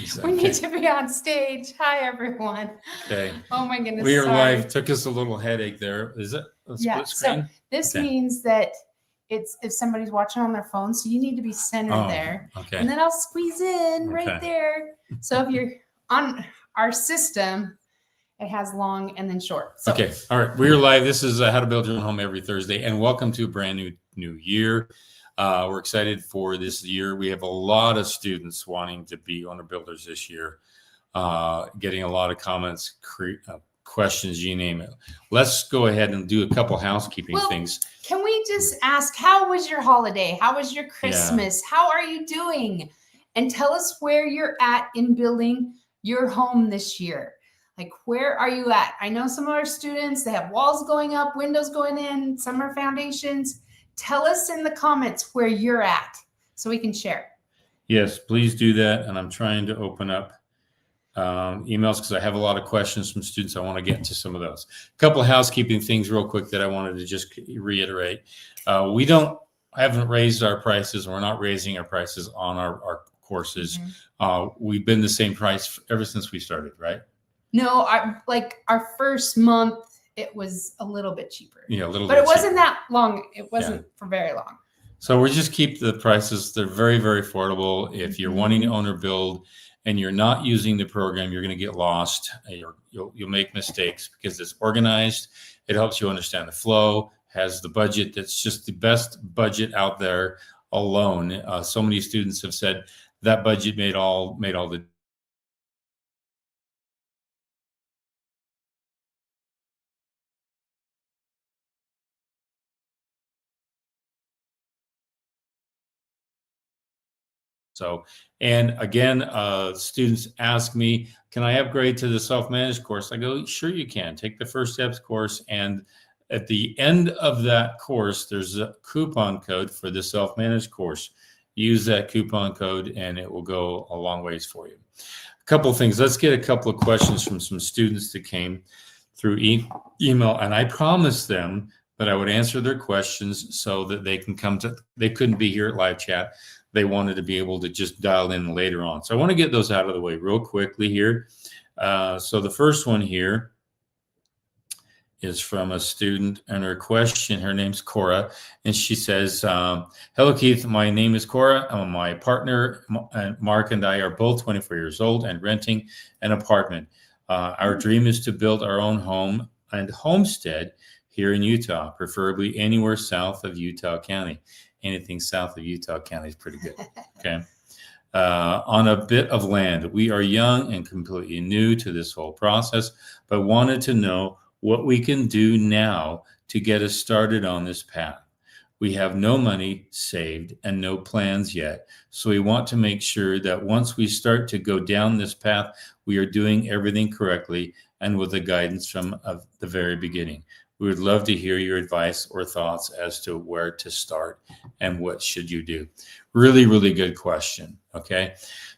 Exactly. We need to be on stage. Hi, everyone. Okay. Oh my goodness. We are sorry. live. Took us a little headache there. Is it a Yeah. split So screen? this Okay. means that it's if somebody's watching on their phone, so you need to be centered Oh, there, okay. and then I'll squeeze in Okay. right there. So if you're on our system, it has long and then short. So Okay. All right. We are live. This is How to Build Your Own Home every Thursday, and welcome to a brand new year. We're excited for this year. We have a lot of students wanting to be owner builders this year, getting a lot of comments, questions, you name it. Let's go ahead and do a couple housekeeping things. Can we just ask, how was your holiday? How was your Christmas? Yeah. How are you doing? And tell us where you're at in building your home this year. Like, where are you at? I know some of our students, they have walls going up, windows going in, some are foundations. Tell us in the comments where you're at so we can share. Yes, please do that. And I'm trying to open up emails because I have a lot of questions from students. I want to get into some of those. A couple of housekeeping things real quick that I wanted to just reiterate. We haven't raised our prices. We're not raising our prices on our courses. We've been the same price ever since we started, right? No, our first month, it was a little bit cheaper. Yeah, a little bit. But it wasn't that long. It wasn't for very long. So we just keep the prices. They're very, very affordable. If you're wanting to owner build and you're not using the program, you're going to get lost. You'll make mistakes because it's organized. It helps you understand the flow, has the budget. That's just the best budget out there alone. So many students have said that budget made all the So, and again, students ask me, can I upgrade to the self-managed course? I go, sure you can. Take the First Steps course, and at the end of that course, there's a coupon code for the self-managed course. Use that coupon code and it will go a long ways for you. A couple of things. Let's get a couple of questions from some students that came through email, and I promised them that I would answer their questions so that they couldn't be here at live chat. They wanted to be able to just dial in later on. So I want to get those out of the way real quickly here. So the first one here is from a student, and her question, her name's Cora, and she says, hello, Keith. My name is Cora. My partner, Mark, and I are both 24 years old and renting an apartment. Our dream is to build our own home and homestead here in Utah, preferably anywhere south of Utah County. Anything south of Utah County is pretty good. Okay. On a bit of land. We are young and completely new to this whole process, but wanted to know what we can do now to get us started on this path. We have no money saved and no plans yet. So we want to make sure that once we start to go down this path, we are doing everything correctly and with the guidance from the very beginning. We would love to hear your advice or thoughts as to where to start and what should you do. Really, really good question. Okay.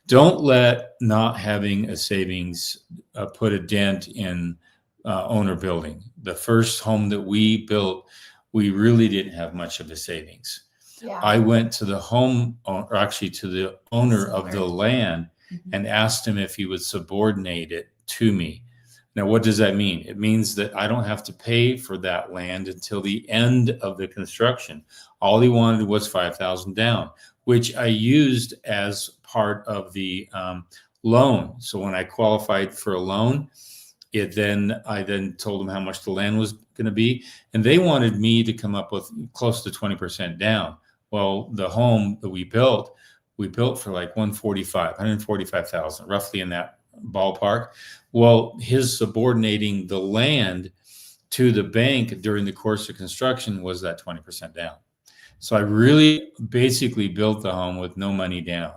Don't let not having a savings put a dent in owner building. The first home that we built, we really didn't have much of a savings. Yeah. I went to the to the owner of the land and asked him if he would subordinate it to me. Now, what does that mean? It means that I don't have to pay for that land until the end of the construction. All he wanted was $5,000 down, which I used as part of the loan. So when I qualified for a loan, I then told them how much the land was going to be, and they wanted me to come up with close to 20% down. Well, the home that we built for like 145,000, roughly in that ballpark. Well, his subordinating the land to the bank during the course of construction was that 20% down. So I really basically built the home with no money down.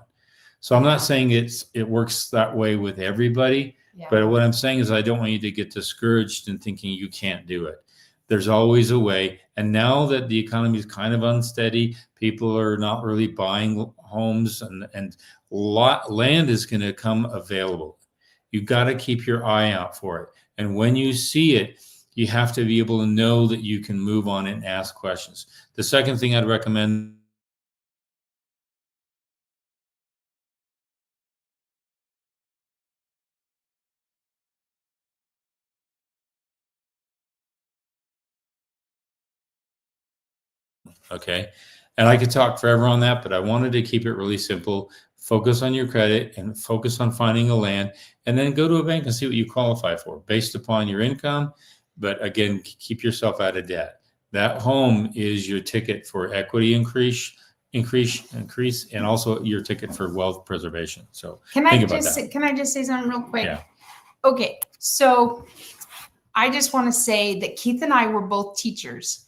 So I'm not saying it works that way with everybody, but what I'm saying is I don't want you to get discouraged and thinking you can't do it. There's always a way. And now that the economy is kind of unsteady, people are not really buying homes, and land is going to come available. You've got to keep your eye out for it. And when you see it, you have to be able to know that you can move on and ask questions. The second thing I'd recommend Okay. And I could talk forever on that, but I wanted to keep it really simple. Focus on your credit and focus on finding a land, and then go to a bank and see what you qualify for based upon your income. But again, keep yourself out of debt. That home is your ticket for equity increase, and also your ticket for wealth preservation. So Can think I about just that. can I just say something real quick? Yeah. Okay, so I just want to say that Keith and I were both teachers,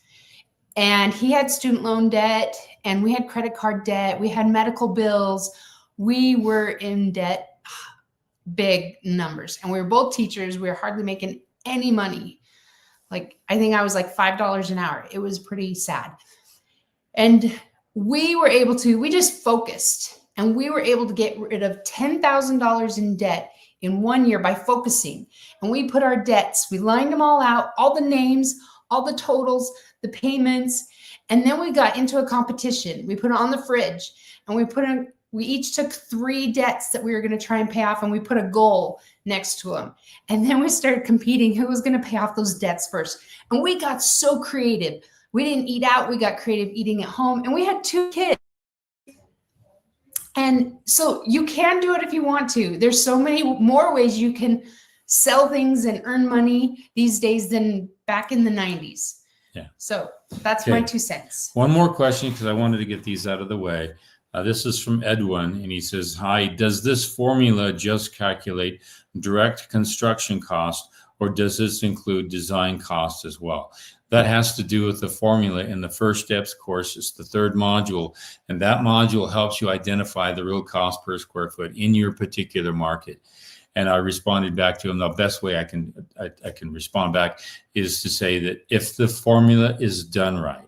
and he had student loan debt, and we had credit card debt, we had medical bills, we were in debt, big numbers, and we were both teachers. We were hardly making any money. Like, I think I was like $5 an hour. It was pretty sad. And we just focused, and we were able to get rid of $10,000 in debt in 1 year by focusing. And we put our debts, we lined them all out, all the names, all the totals, the payments. And then we got into a competition. We put it on the fridge, and we each took 3 debts that we were going to try and pay off, and we put a goal next to them. And then we started competing who was going to pay off those debts first. And we got so creative. We didn't eat out. We got creative eating at home, and we had 2 kids. And so you can do it if you want to. There's so many more ways you can sell things and earn money these days than back in the 90s. Yeah. So that's my 2 cents. One more question, because I wanted to get these out of the way. This is from Edwin, and he says, hi, does this formula just calculate direct construction cost, or does this include design costs as well? That has to do with the formula in the First Steps course. It's the 3rd module, and that module helps you identify the real cost per square foot in your particular market. And I responded back to him. The best way I can respond back is to say that if the formula is done right,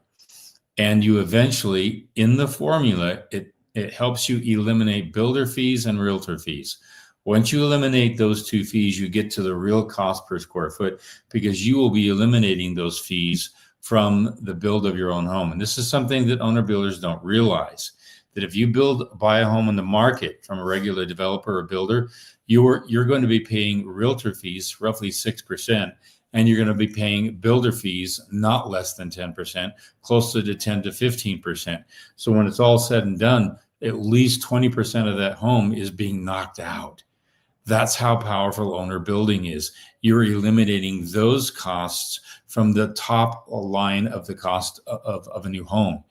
and you eventually, in the formula, it helps you eliminate builder fees and realtor fees. Once you eliminate those 2 fees, you get to the real cost per square foot, because you will be eliminating those fees from the build of your own home. And this is something that owner builders don't realize, that if you buy a home on the market from a regular developer or builder, you're going to be paying realtor fees roughly 6%, and you're going to be paying builder fees not less than 10%, closer to 10 to 15%. So when it's all said and done, at least 20% of that home is being knocked out. That's how powerful owner building is. You're eliminating those costs from the top line of the cost of a new home.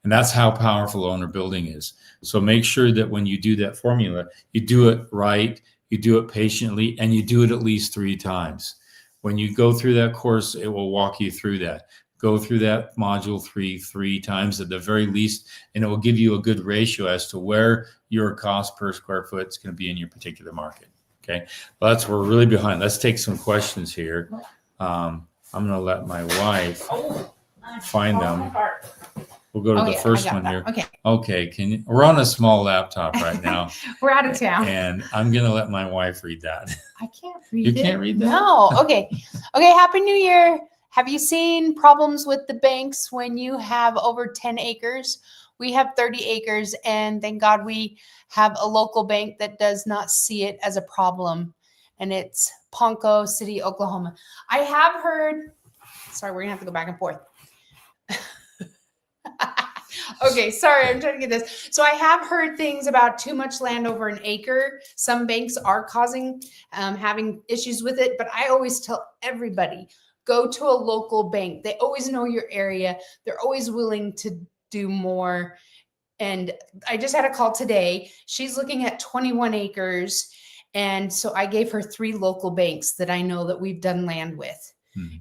And that's how powerful owner building is. So make sure that when you do that formula, you do it right, you do it patiently, and you do it at least 3 times. When you go through that course, it will walk you through that. Go through that module 3 times at the very least, and it will give you a good ratio as to where your cost per square foot is going to be in your particular market. Okay, well, we're really behind. Let's take some questions here. I'm going to let my wife find them. We'll go to the first one here. Okay. We're on a small laptop right now. We're out of town. And I'm going to let my wife read that. I can't read it. You can't read that? No. Okay. Happy New Year. Have you seen problems with the banks when you have over 10 acres? We have 30 acres, and thank God we have a local bank that does not see it as a problem, and it's Ponco City, Oklahoma. I have heard, sorry, we're gonna have to go back and forth. Okay, sorry, I'm trying to get this. So I have heard things about too much land over an acre. Some banks are causing, having issues with it, but I always tell everybody, go to a local bank. They always know your area. They're always willing to do more. And I just had a call today. She's looking at 21 acres. And so I gave her 3 local banks that I know that we've done land with.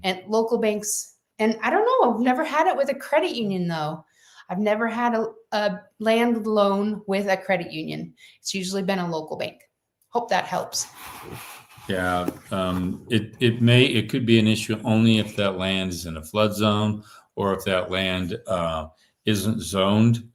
And local banks. And I don't know, I've never had it with a credit union though. I've never had a land loan with a credit union. It's usually been a local bank. Hope that helps. Yeah, it could be an issue only if that land is in a flood zone, or if that land isn't zoned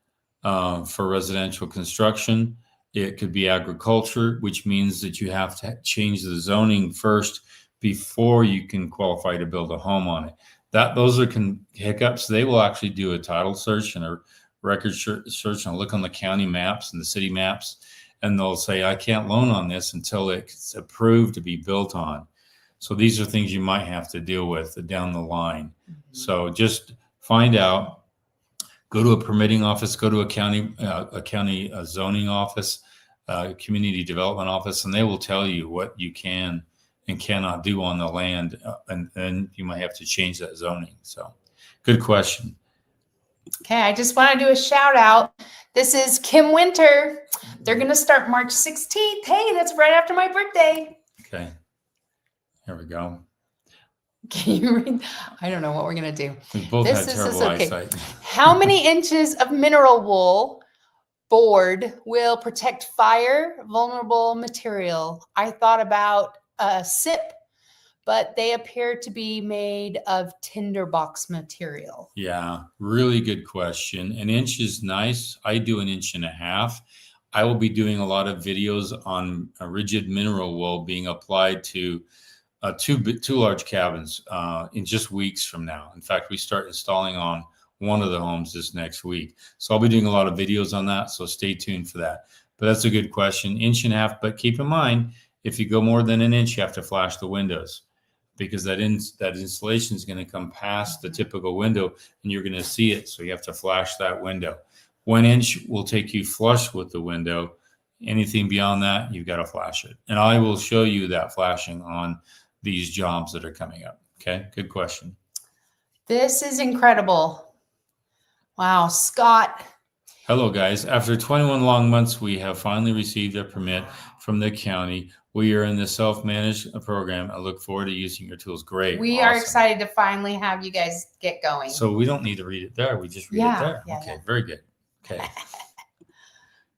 for residential construction. It could be agriculture, which means that you have to change the zoning first before you can qualify to build a home on it. Those are hiccups. They will actually do a title search and a record search and look on the county maps and the city maps, and they'll say, I can't loan on this until it's approved to be built on. So these are things you might have to deal with down the line. So just find out, Go to a permitting office, go to a county zoning office, community development office, and they will tell you what you can and cannot do on the land, and then you might have to change that zoning. So, good question. Okay, I just want to do a shout out. This is Kim Winter. They're going to start March 16th. Hey, that's right after my birthday. Okay, here we go. Can you read? I don't know what we're going to do. We both had terrible eyesight. How many inches of mineral wool board will protect fire vulnerable material? I thought about a SIP, but they appear to be made of tinderbox material. Yeah, really good question. An inch is nice. I do 1.5 inches. I will be doing a lot of videos on a rigid mineral wool being applied to two large cabins in just weeks from now. In fact, we start installing on one of the homes this next week. So I'll be doing a lot of videos on that. So stay tuned for that. But that's a good question. 1.5 inches. But keep in mind, if you go more than 1 inch, you have to flash the windows, because that insulation is going to come past the typical window and you're going to see it. So you have to flash that window. 1 inch will take you flush with the window. Anything beyond that, you've got to flash it. And I will show you that flashing on these jobs that are coming up. Okay, good question. This is incredible. Wow, Scott. Hello, guys. After 21 long months, we have finally received a permit from the county. We are in the self-managed program. I look forward to using your tools. Great. We are excited to finally have you guys get going. So we don't need to read it there. We just read it there. Okay, very good. Okay.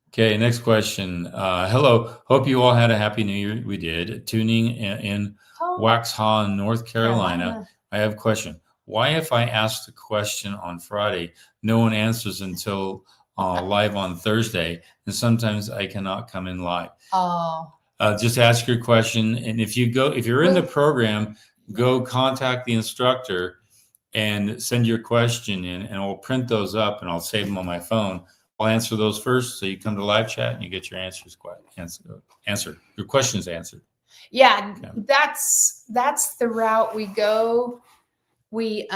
Okay, next question. Hello. Hope you all had a happy new year. We did. Tuning in Waxhaw, North Carolina. I have a question. Why, if I ask the question on Friday, no one answers until live on Thursday, and sometimes I cannot come in live? Oh. Just ask your question, and if you're in the program, go contact the instructor and send your question in, and I'll print those up and I'll save them on my phone. I'll answer those first, so you come to live chat and you get your answers answered. Your questions answered. Yeah, that's the route we go. We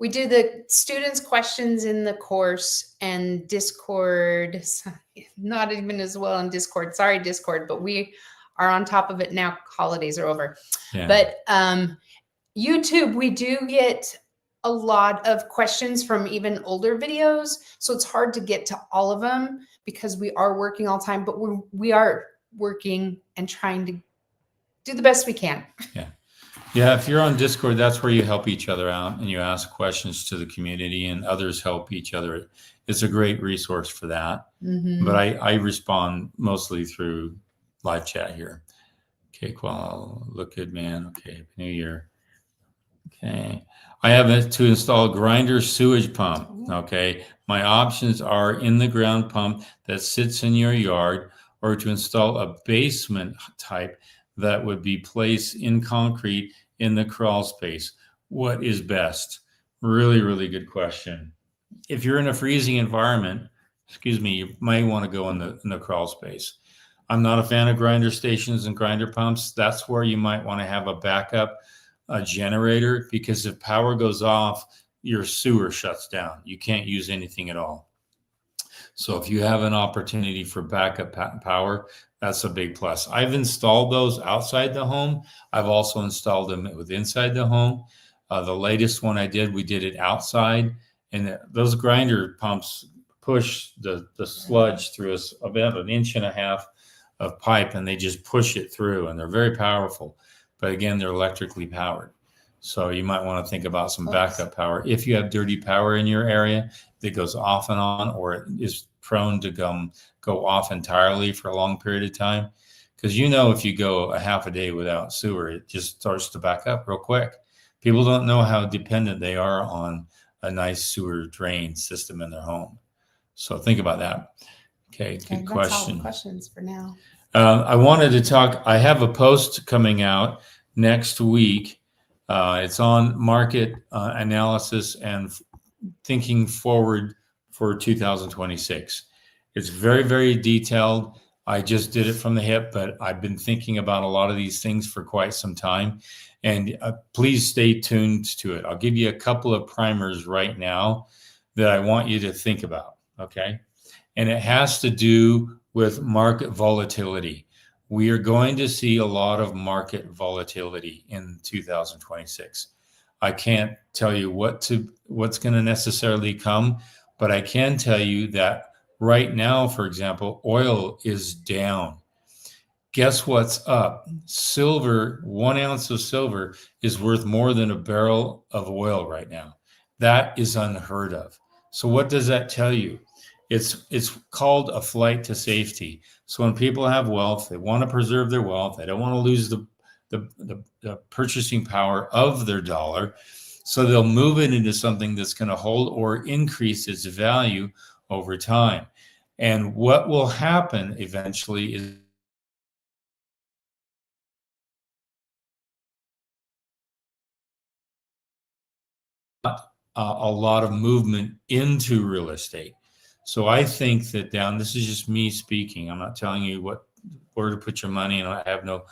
do the students' questions in the course, and Discord, not even as well in Discord. Sorry, Discord, but we are on top of it now. Holidays are over. Yeah. But YouTube, we do get a lot of questions from even older videos. So it's hard to get to all of them because we are working all the time, but we are working and trying to do the best we can. Yeah. Yeah, if you're on Discord, that's where you help each other out and you ask questions to the community and others help each other. It's a great resource for that. Mm-hmm. But I respond mostly through live chat here. Okay, cool. Look good, man. Okay, Happy New Year. Okay. I have to install a grinder sewage pump. Okay. My options are in the ground pump that sits in your yard, or to install a basement type that would be placed in concrete in the crawl space. What is best? Really, really good question. If you're in a freezing environment, you might want to go in the crawl space. I'm not a fan of grinder stations and grinder pumps. That's where you might want to have a backup generator, because if power goes off, your sewer shuts down. You can't use anything at all. So if you have an opportunity for backup power, that's a big plus. I've installed those outside the home. I've also installed them with inside the home. The latest one I did, we did it outside, and those grinder pumps push the sludge through about 1.5 inches of pipe, and they just push it through, and they're very powerful. But again, they're electrically powered. So you might want to think about some backup power. If you have dirty power in your area that goes off and on, or it is prone to go off entirely for a long period of time, because if you go a half a day without sewer, it just starts to back up real quick. People don't know how dependent they are on a nice sewer drain system in their home. So think about that. Okay, good question. That's all the questions for now. I wanted to talk. I have a post coming out next week. It's on market analysis and thinking forward for 2026. It's very, very detailed. I just did it from the hip, but I've been thinking about a lot of these things for quite some time. And please stay tuned to it. I'll give you a couple of primers right now. that I want you to think about, okay? And it has to do with market volatility. We are going to see a lot of market volatility in 2026. I can't tell you what's going to necessarily come, but I can tell you that right now, for example, oil is down. Guess what's up? Silver, 1 ounce of silver is worth more than a barrel of oil right now. That is unheard of. So what does that tell you? It's called a flight to safety. So when people have wealth, they want to preserve their wealth. They don't want to lose the purchasing power of their dollar. So they'll move it into something that's going to hold or increase its value over time. And what will happen eventually is a lot of movement into real estate. So I think that this is just me speaking. I'm not telling you where to put your money, and I have no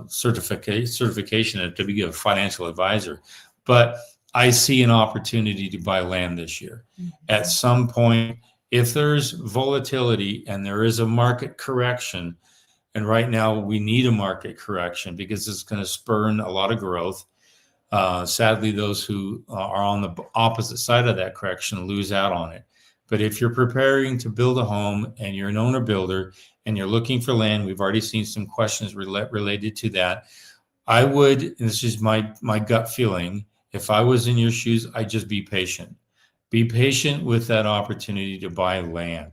certification to be a financial advisor. But I see an opportunity to buy land this year. Mm-hmm. At some point, if there's volatility and there is a market correction, and right now we need a market correction because it's going to spurn a lot of growth. Sadly, those who are on the opposite side of that correction lose out on it. But if you're preparing to build a home and you're an owner builder and you're looking for land, we've already seen some questions related to that. I would, and this is my gut feeling, if I was in your shoes, I'd just be patient. Be patient with that opportunity to buy land.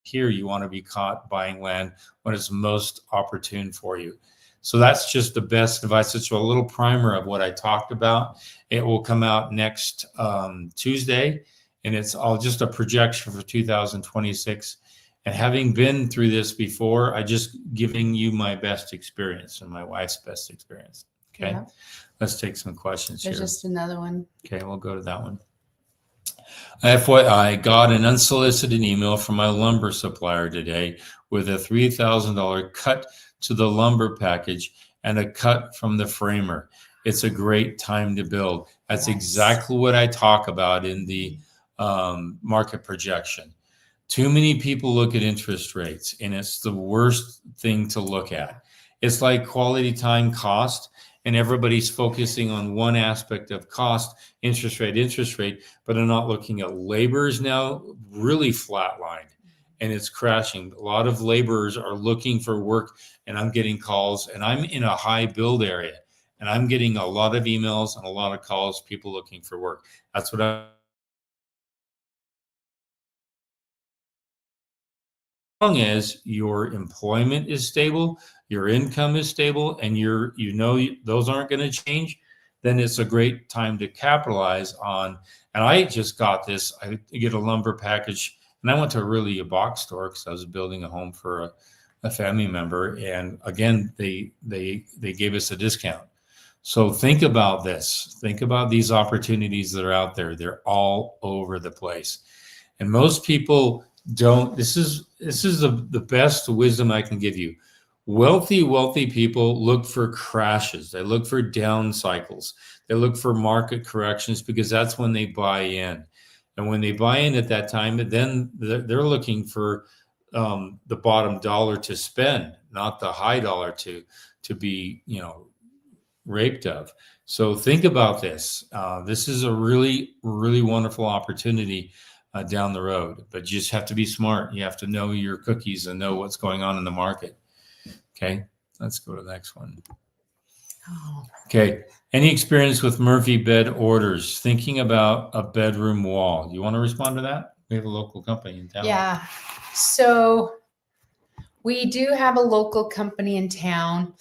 Here, you want to be caught buying land when it's most opportune for you. So that's just the best advice. It's a little primer of what I talked about. It will come out next Tuesday, and it's all just a projection for 2026. And having been through this before, I just giving you my best experience and my wife's best experience. Okay, yeah. Let's take some questions. There's here. Just another one. Okay, we'll go to that one. FYI, got an unsolicited email from my lumber supplier today with a $3,000 cut to the lumber package and a cut from the framer. It's a great time to build. That's exactly what I talk about in the market projection. Too many people look at interest rates, and it's the worst thing to look at. It's like quality time cost, and everybody's focusing on one aspect of cost, interest rate, but they're not looking at laborers now really flatlined, and it's crashing. A lot of laborers are looking for work, and I'm getting calls, and I'm in a high build area, and I'm getting a lot of emails and a lot of calls, people looking for work. That's what as long as your employment is stable, your income is stable, and those aren't going to change, then it's a great time to capitalize on. And I just got this. I get a lumber package, and I went to a box store because I was building a home for a family member, and again, they gave us a discount. So think about this. Think about these opportunities that are out there. They're all over the place, and most people don't. This is the best wisdom I can give you. Wealthy people look for crashes. They look for down cycles. They look for market corrections because that's when they buy in. And when they buy in at that time, then they're looking for the bottom dollar to spend, not the high dollar to be raped of. So think about this. This is a really, really wonderful opportunity down the road, but you just have to be smart. You have to know your cookies and know what's going on in the market. Okay, let's go to the next one. Okay, any experience with Murphy bed orders? Thinking about a bedroom wall. You want to respond to that? We have a local company in town. Yeah, so we do have a local company in town.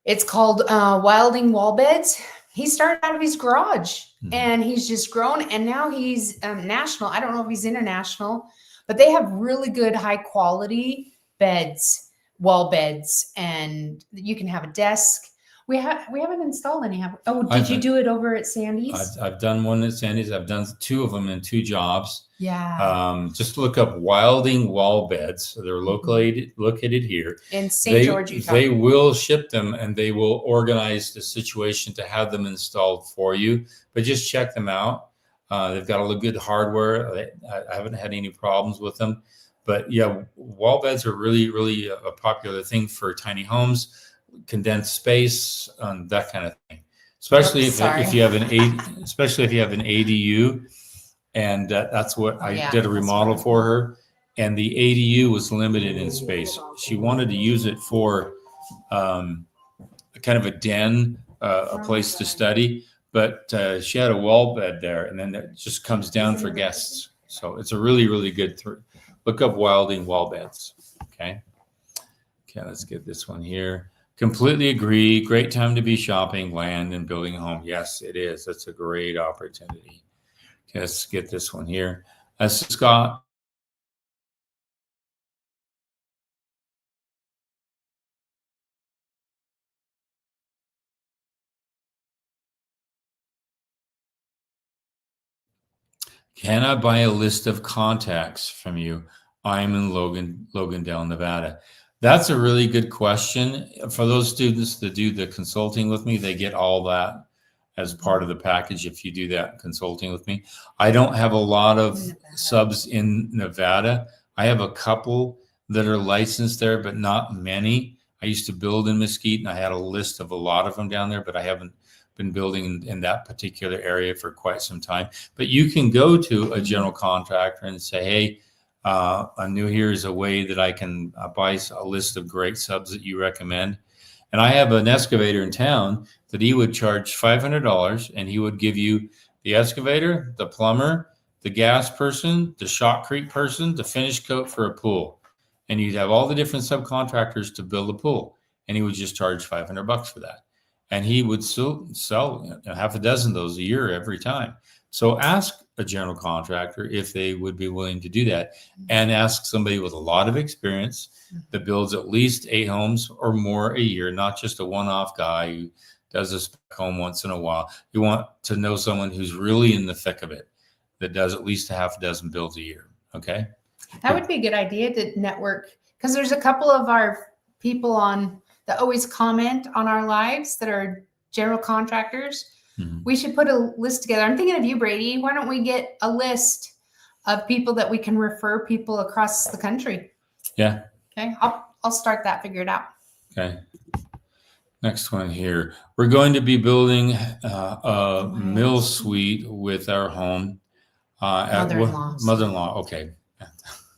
It's called Wilding Wall Beds. He started out of his garage, and he's just grown, and now he's national. I don't know if he's international, but they have really good high quality beds, wall beds, and you can have a desk. We haven't installed any. Oh, did I've you been- do it over at Sandy's? I've done one at Sandy's. I've done 2 of them in 2 jobs. Yeah. Just look up Wilding wall beds. They're located here. In St. George, Utah. They will ship them, and they will organize the situation to have them installed for you. But just check them out. They've got a good hardware. I haven't had any problems with them. But yeah, wall beds are really, really a popular thing for tiny homes, condensed space, that kind of thing. Especially if you have an ADU, and that's what I did a remodel for her. And the ADU was limited in space. She wanted to use it for kind of a den, a place to study, but she had a wall bed there, and then it just comes down for guests. So it's a really, really good. Look up Wilding wall beds. Okay, let's get this one here. Completely agree. Great time to be shopping land and building a home. Yes, it is. That's a great opportunity. Okay, let's get this one here. Scott. Can I buy a list of contacts from you? I'm in Logandale, Nevada. That's a really good question. For those students that do the consulting with me, they get all that as part of the package if you do that consulting with me. I don't have a lot of subs in Nevada. I have a couple that are licensed there, but not many. I used to build in Mesquite, and I had a list of a lot of them down there, but I haven't been building in that particular area for quite some time. But you can go to a general contractor and say, hey, I knew here's a way that I can buy a list of great subs that you recommend. And I have an excavator in town that he would charge $500, and he would give you the excavator, the plumber, the gas person, the shotcrete person, the finish coat for a pool. And you'd have all the different subcontractors to build a pool. And he would just charge $500 for that. And he would still sell half a dozen of those a year every time. So ask a general contractor if they would be willing to do that, and ask somebody with a lot of experience that builds at least 8 homes or more a year, not just a one-off guy who does a spec home once in a while. You want to know someone who's really in the thick of it, that does at least a half a dozen builds a year. Okay. That would be a good idea to network, because there's a couple of our people on that always comment on our lives that are general contractors. Mm-hmm. We should put a list together. I'm thinking of you, Brady. Why don't we get a list of people that we can refer people across the country? Yeah. Okay. I'll start that, figure it out. Okay. Next one here. We're going to be building a mill suite with our home. Mother-in-law. Okay.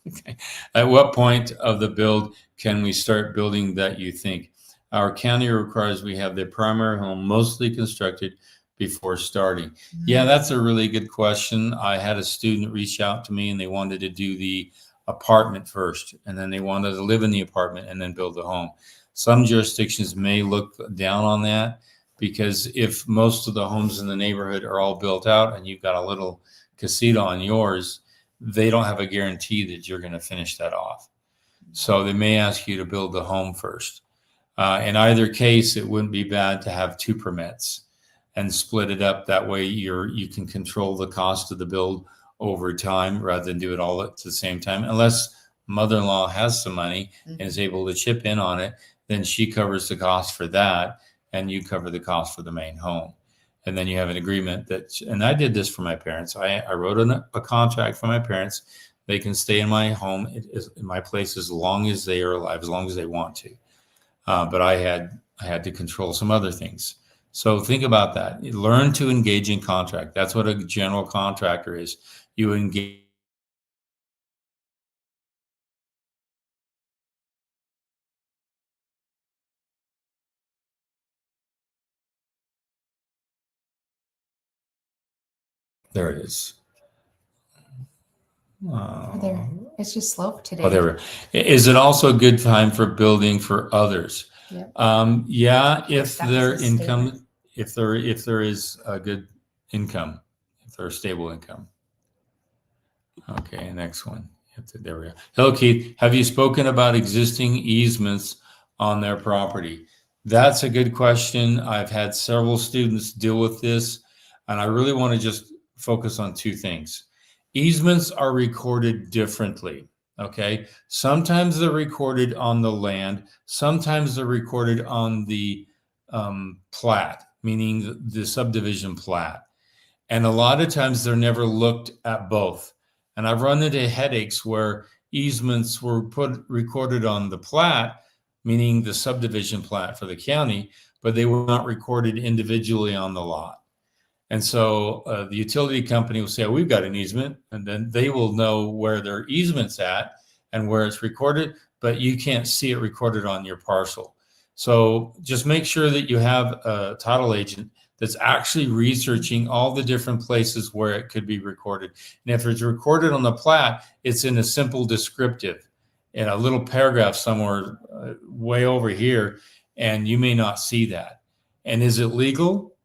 Okay. At what point of the build can we start building that, you think? Our county requires we have the primary home mostly constructed before starting. Mm-hmm. Yeah, that's a really good question. I had a student reach out to me, and they wanted to do the apartment first, and then they wanted to live in the apartment and then build the home. Some jurisdictions may look down on that, because if most of the homes in the neighborhood are all built out and you've got a little casita on yours, they don't have a guarantee that you're going to finish that off. So they may ask you to build the home first. In either case, it wouldn't be bad to have 2 permits and split it up. That way you can control the cost of the build over time rather than do it all at the same time. Unless mother-in-law has some money and is able to chip in on it, then she covers the cost for that, and you cover the cost for the main home. And then you have an agreement that, and I did this for my parents. I wrote a contract for my parents. They can stay in my home, in my place, as long as they are alive, as long as they want to. But I had to control some other things. So think about that. Learn to engage in contract. That's what a general contractor is. You engage. There it is. There. It's just slow today. Oh, there we go. Is it also a good time for building for others? Yep. Yeah, if their income, if there is a good income, if they're a stable income. Okay, next one. There we go. Hello, Keith. Have you spoken about existing easements on their property? That's a good question. I've had several students deal with this, and I really want to just focus on two things. Easements are recorded differently. Okay. Sometimes they're recorded on the land, sometimes they're recorded on the plat, meaning the subdivision plat. And a lot of times they're never looked at both. And I've run into headaches where easements were recorded on the plat, meaning the subdivision plat for the county, but they were not recorded individually on the lot. And so the utility company will say, oh, we've got an easement, and then they will know where their easement's at and where it's recorded, but you can't see it recorded on your parcel. So just make sure that you have a title agent that's actually researching all the different places where it could be recorded. And if it's recorded on the plat, it's in a simple descriptive in a little paragraph somewhere way over here, and you may not see that. And is it legal?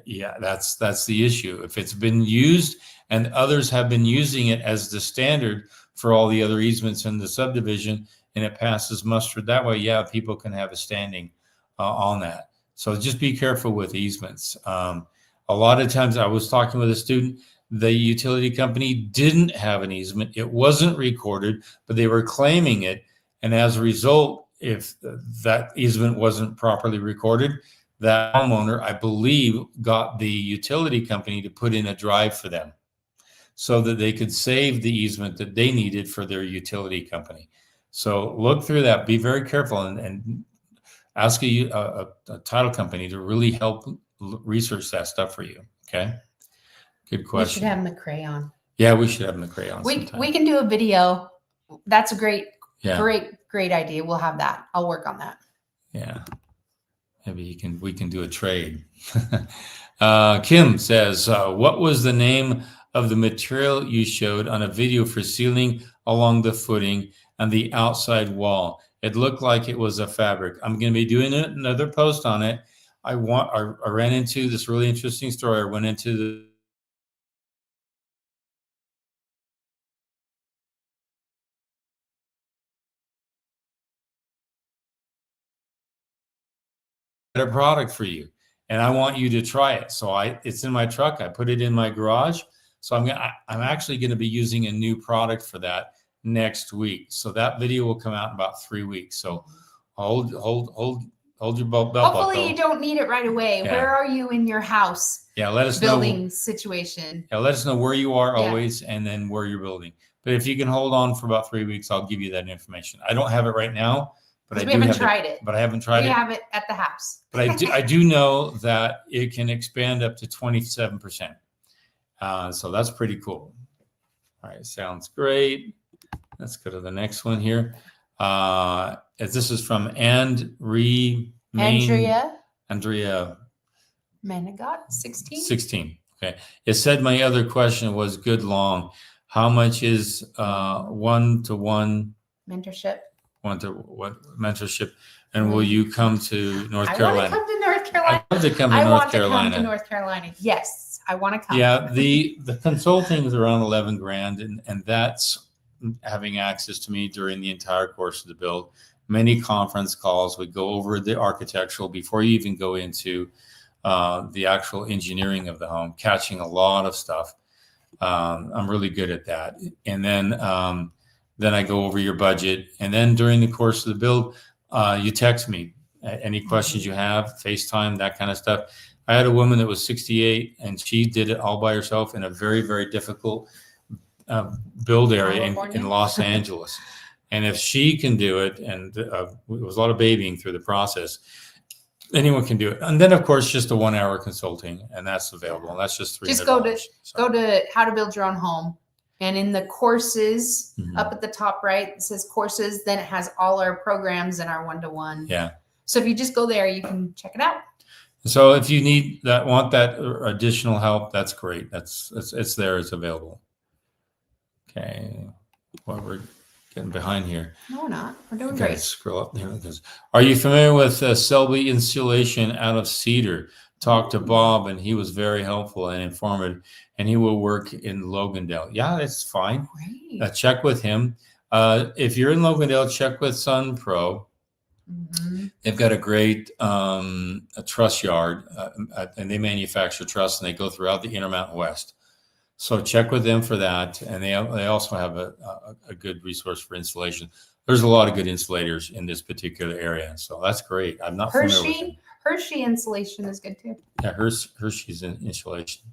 Yeah, that's the issue. If it's been used and others have been using it as the standard for all the other easements in the subdivision, and it passes muster that way, yeah, people can have a standing on that. So just be careful with easements. A lot of times I was talking with a student, the utility company didn't have an easement. It wasn't recorded, but they were claiming it. And as a result, if that easement wasn't properly recorded, that homeowner, I believe, got the utility company to put in a drive for them so that they could save the easement that they needed for their utility company. So look through that. Be very careful and ask a title company to really help research that stuff for you. Okay. Good question. We should have them a crayon. Yeah, we should have them a crayon. We can do a video. That's a great idea. We'll have that. I'll work on that. Yeah. Maybe we can do a trade. Kim says, what was the name of the material you showed on a video for sealing along the footing and the outside wall? It looked like it was a fabric. I'm going to be doing another post on it. I ran into this really interesting story. I went into a product for you, and I want you to try it. So it's in my truck. I put it in my garage. So I'm actually going to be using a new product for that next week. So that video will come out in about 3 weeks. So hold your belt buckle. Hopefully you don't need it right away. Yeah. Where are you in your house? Yeah, let us building know. Situation. Yeah, let us know where you are always, and then where you're building. But if you can hold on for about 3 weeks, I'll give you that information. I don't have it right now, but we haven't tried it. But I haven't tried it. We have it at the house. But I do know that it can expand up to 27%. So that's pretty cool. All right, sounds great. Let's go to the next one here. This is from Andrea Manigot, 16. 16. Okay. It said my other question was good long. How much is one-to-one mentorship? Mentorship? And will you come to North Carolina? I want to come to North Carolina. I'd love to come to North Carolina. Come to North Carolina. Yes, I want to come. Yeah, the consulting is around 11 grand, and that's having access to me during the entire course of the build. Many conference calls. We go over the architectural before you even go into the actual engineering of the home, catching a lot of stuff. I'm really good at that. And then I go over your budget. And then during the course of the build, you text me any questions you have, FaceTime, that kind of stuff. I had a woman that was 68, and she did it all by herself in a very, very difficult build area in Los Angeles. And if she can do it, and it was a lot of babying through the process, anyone can do it. And then, of course, just a 1 hour consulting, and that's available. And that's just $300. Just go to How to Build Your Own Home. And in the courses, up at the top right, it says courses. Then it has all our programs and our one-to-one. Yeah. So if you just go there, you can check it out. So if you want that additional help, that's great. It's there. It's available. Okay. Well, we're getting behind here. No, we're not. We're doing great. Scroll up there. Are you familiar with Selby Insulation out of Cedar? Talked to Bob, and he was very helpful and informative, and he will work in Logandale. Yeah, that's fine. Great. Check with him. If you're in Logandale, check with Sun Pro. They've got a great a truss yard, and they manufacture truss, and they go throughout the Intermountain West. So check with them for that, and they also have a good resource for installation. There's a lot of good insulators in this particular area, so that's great. I'm not familiar with them. Hershey insulation is good too. Yeah, Hershey's insulation.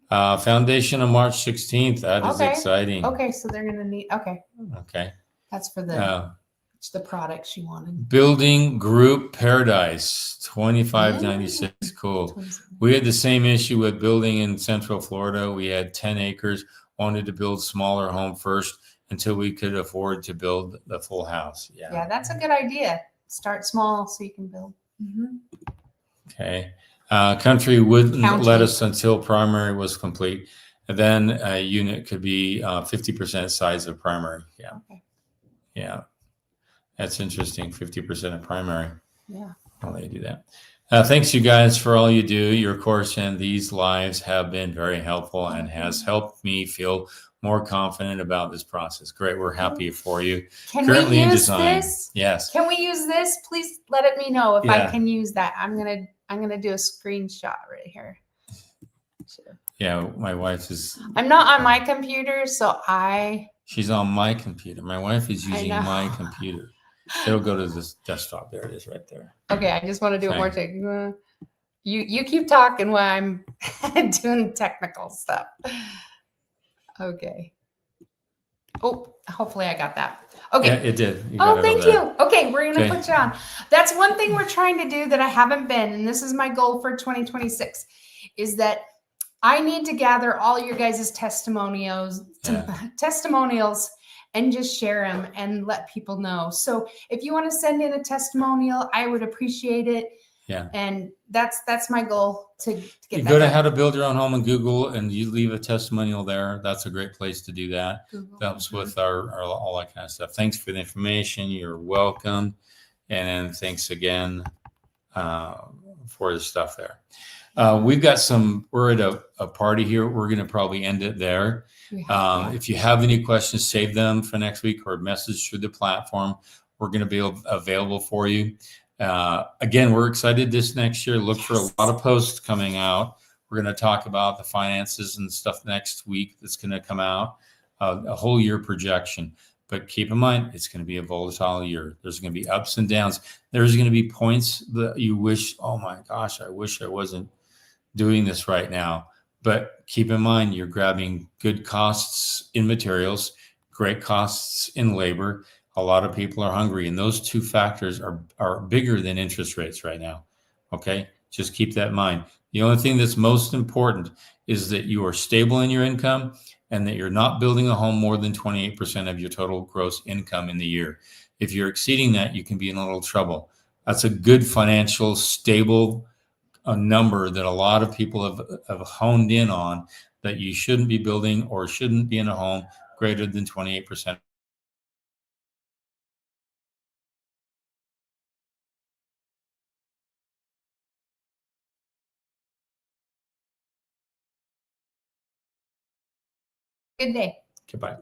Foundation on March 16th. That is exciting. Okay, so they're gonna need. Okay, that's for the products you wanted. Building Group Paradise, 2596. Cool. We had the same issue with building in Central Florida. We had 10 acres, wanted to build smaller home first until we could afford to build the full house. Yeah, that's a good idea. Start small so you can build. Okay. Country wouldn't let us until primary was complete. And then a unit could be 50% size of primary. Yeah. Okay. Yeah. That's interesting. 50% of primary. Yeah. I'll let you do that. Thanks, you guys, for all you do. Your course and these lives have been very helpful and has helped me feel more confident about this process. Great. We're happy for you. Can we use this? Yes. Can we use this? Please let me know if I can use that. I'm gonna do a screenshot right here. Yeah, my wife is. I'm not on my computer, so She's on my computer. My wife is using my computer. It'll go to this desktop. There it is, right there. Okay, I just want to do it more technical. You keep talking while I'm doing technical stuff. Okay. Oh, hopefully I got that. Okay. Yeah, it did. Thank you. Okay, we're gonna put you on. That's one thing we're trying to do that I haven't been, and this is my goal for 2026, is that I need to gather all your guys' testimonials and just share them and let people know. So if you want to send in a testimonial, I would appreciate it. Yeah. And that's my goal to get. You go to How to Build Your Own Home in Google and you leave a testimonial there. That's a great place to do that. Google. Helps with our all that kind of stuff. Thanks for the information. You're welcome. And thanks again for the stuff there. We've got we're at a party here. We're going to probably end it there. If you have any questions, save them for next week or message through the platform. We're going to be available for you. Again, we're excited this next year. Look for a lot of posts coming out. We're going to talk about the finances and stuff next week that's going to come out, a whole year projection. But keep in mind, it's going to be a volatile year. There's going to be ups and downs. There's going to be points that you wish, oh my gosh, I wish I wasn't doing this right now. But keep in mind, you're grabbing good costs in materials, great costs in labor. A lot of people are hungry, and those two factors are bigger than interest rates right now. Okay, just keep that in mind. The only thing that's most important is that you are stable in your income and that you're not building a home more than 28% of your total gross income in the year. If you're exceeding that, you can be in a little trouble. That's a good financial, stable number that a lot of people have honed in on, that you shouldn't be building or shouldn't be in a home greater than 28%. Good day. Goodbye.